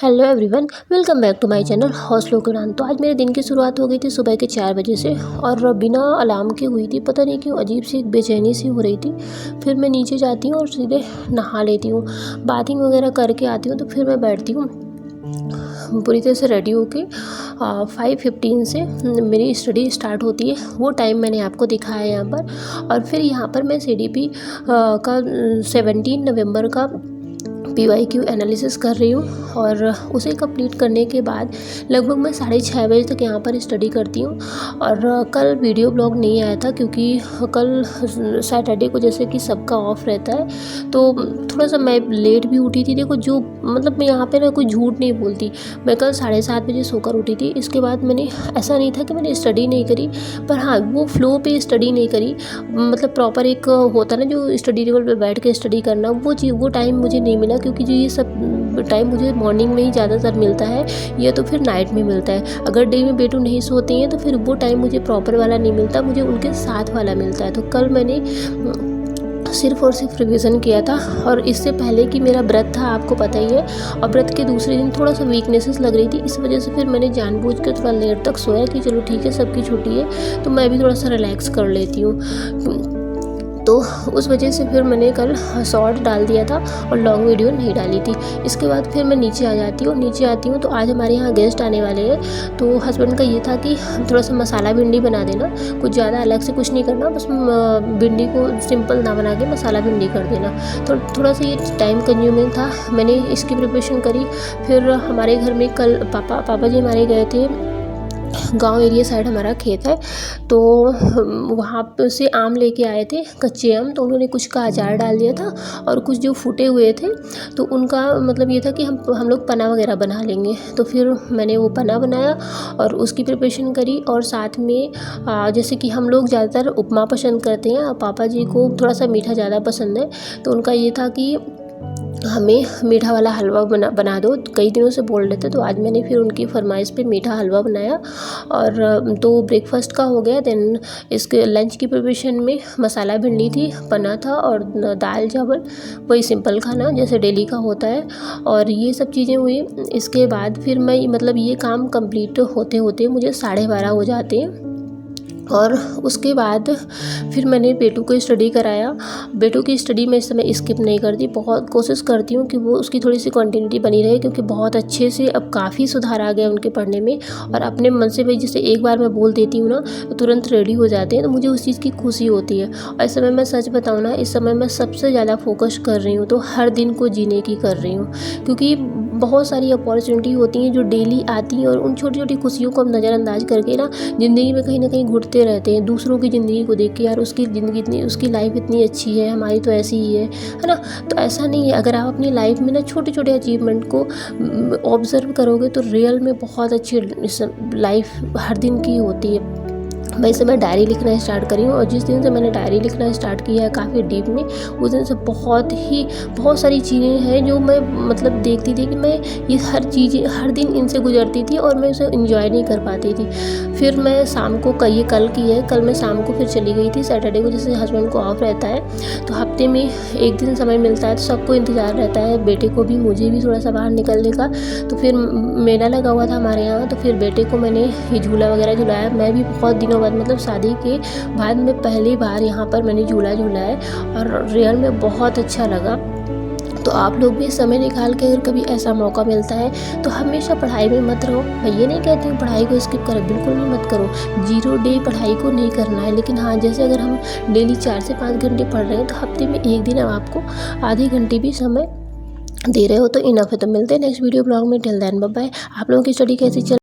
Hello everyone, welcome back to my channel हौसलों की उड़ान। तो आज मेरे दिन की शुरुआत हो गई थी सुबह के 4 बजे से और बिना अलार्म के हुई थी। पता नहीं क्यों अजीब सी एक बेचैनी सी हो रही थी। फिर मैं नीचे जाती हूँ और सीधे नहा लेती हूँ, बाथिंग वगैरह करके आती हूँ। तो फिर मैं बैठती हूँ पूरी तरह से रेडी होके। 5:15 से मेरी स्टडी स्टार्ट होती है, वो टाइम मैंने आपको दिखाया है यहाँ पर। और फिर यहाँ पर मैं CDP का 17 नवंबर का PYQ एनालिसिस कर रही हूँ और उसे कंप्लीट करने के बाद लगभग मैं 6:30 बजे तक यहाँ पर स्टडी करती हूँ। और कल वीडियो ब्लॉग नहीं आया था क्योंकि कल सैटरडे को जैसे कि सबका ऑफ रहता है, तो थोड़ा सा मैं लेट भी उठी थी। देखो जो मतलब मैं यहाँ पे ना कोई झूठ नहीं बोलती, मैं कल 7:30 बजे सोकर उठी थी। इसके बाद मैंने ऐसा नहीं था कि मैंने स्टडी नहीं करी, पर हाँ वो फ्लो पे स्टडी नहीं करी। मतलब प्रॉपर एक होता ना जो स्टडी टेबल पे बैठ के स्टडी करना, वो टाइम मुझे नहीं मिला क्योंकि जो ये सब टाइम मुझे मॉर्निंग में ही ज़्यादातर मिलता है या तो फिर नाइट में मिलता है। अगर डे में बेटू नहीं सोते हैं तो फिर वो टाइम मुझे प्रॉपर वाला नहीं मिलता, मुझे उनके साथ वाला मिलता है। तो कल मैंने सिर्फ और सिर्फ रिवीजन किया था। और इससे पहले कि मेरा व्रत था, आपको पता ही है, और व्रत के दूसरे दिन थोड़ा सा वीकनेसेस लग रही थी। इस वजह से फिर मैंने जानबूझ के थोड़ा लेट तक सोया कि चलो ठीक है सबकी छुट्टी है तो मैं भी थोड़ा सा रिलैक्स कर लेती हूँ। तो उस वजह से फिर मैंने कल शॉर्ट डाल दिया था और लॉन्ग वीडियो नहीं डाली थी। इसके बाद फिर मैं नीचे आ जाती हूँ। नीचे आती हूँ तो आज हमारे यहाँ गेस्ट आने वाले हैं, तो हस्बैंड का ये था कि थोड़ा सा मसाला भिंडी बना देना, कुछ ज़्यादा अलग से कुछ नहीं करना, बस भिंडी को सिंपल ना बना के मसाला भिंडी कर देना। तो थोड़ा सा ये टाइम कंज्यूमिंग था, मैंने इसकी प्रिपरेशन करी। फिर हमारे घर में कल पापा जी हमारे गए थे, गांव एरिया साइड हमारा खेत है, तो वहाँ से आम लेके आए थे, कच्चे आम। तो उन्होंने कुछ का अचार डाल दिया था और कुछ जो फूटे हुए थे तो उनका मतलब ये था कि हम लोग पना वगैरह बना लेंगे। तो फिर मैंने वो पना बनाया और उसकी प्रिपरेशन करी। और साथ में जैसे कि हम लोग ज़्यादातर उपमा पसंद करते हैं और पापा जी को थोड़ा सा मीठा ज़्यादा पसंद है, तो उनका ये था कि हमें मीठा वाला हलवा बना दो, कई दिनों से बोल रहे थे। तो आज मैंने फिर उनकी फरमाइश पे मीठा हलवा बनाया। और तो ब्रेकफास्ट का हो गया। देन इसके लंच की प्रिपरेशन में मसाला भिंडी थी, पना था और दाल चावल, वही सिंपल खाना जैसे डेली का होता है। और ये सब चीज़ें हुई। इसके बाद फिर मैं मतलब ये काम कंप्लीट होते होते मुझे 12:30 हो जाते हैं। और उसके बाद फिर मैंने बेटू को स्टडी कराया। बेटू की स्टडी में इस समय स्किप नहीं करती, बहुत कोशिश करती हूँ कि वो उसकी थोड़ी सी कंटिन्यूटी बनी रहे, क्योंकि बहुत अच्छे से अब काफ़ी सुधार आ गया उनके पढ़ने में। और अपने मन से भाई जैसे एक बार मैं बोल देती हूँ ना तो तुरंत रेडी हो जाते हैं, तो मुझे उस चीज़ की खुशी होती है। और इस समय मैं सच बताऊँ ना, इस समय मैं सबसे ज़्यादा फोकस कर रही हूँ तो हर दिन को जीने की कर रही हूँ, क्योंकि बहुत सारी अपॉर्चुनिटी होती हैं जो डेली आती हैं और उन छोटी छोटी खुशियों को हम नज़रअंदाज करके ना ज़िंदगी में कहीं ना कहीं घुटते रहते हैं। दूसरों की ज़िंदगी को देख के यार उसकी ज़िंदगी इतनी, उसकी लाइफ इतनी अच्छी है, हमारी तो ऐसी ही है ना। तो ऐसा नहीं है। अगर आप अपनी लाइफ में ना छोटे छोटे अचीवमेंट को ऑब्जर्व करोगे तो रियल में बहुत अच्छी लाइफ हर दिन की होती है। मैं इस समय डायरी लिखना स्टार्ट करी हूँ और जिस दिन से मैंने डायरी लिखना स्टार्ट किया है काफ़ी डीप में, उस दिन से बहुत सारी चीज़ें हैं जो मैं मतलब देखती थी कि मैं ये हर चीज़ें हर दिन इनसे गुजरती थी और मैं उसे इंजॉय नहीं कर पाती थी। फिर मैं शाम को ये कल की है, कल मैं शाम को फिर चली गई थी। सैटरडे को जैसे हस्बैंड को ऑफ रहता है तो हफ्ते में एक दिन समय मिलता है, तो सबको इंतज़ार रहता है, बेटे को भी मुझे भी थोड़ा सा बाहर निकलने का। तो फिर मेला लगा हुआ था हमारे यहाँ, तो फिर बेटे को मैंने ये झूला वगैरह झुलाया। मैं भी बहुत दिनों बाद मतलब शादी के बाद में पहली बार यहाँ पर मैंने झूला झूला है और रियल में बहुत अच्छा लगा। तो आप लोग भी समय निकाल के अगर कभी ऐसा मौका मिलता है तो हमेशा पढ़ाई में मत रहो। मैं ये नहीं कहती हूँ पढ़ाई को स्किप करो, बिल्कुल भी मत करो। 0 डे पढ़ाई को नहीं करना है, लेकिन हाँ जैसे अगर हम डेली 4 से 5 घंटे पढ़ रहे हैं तो हफ्ते में एक दिन अब आपको आधे घंटे भी समय दे रहे हो तो इनफ है। तो मिलते हैं नेक्स्ट वीडियो ब्लॉग में। Till then bye bye. आप लोगों की स्टडी कैसी चल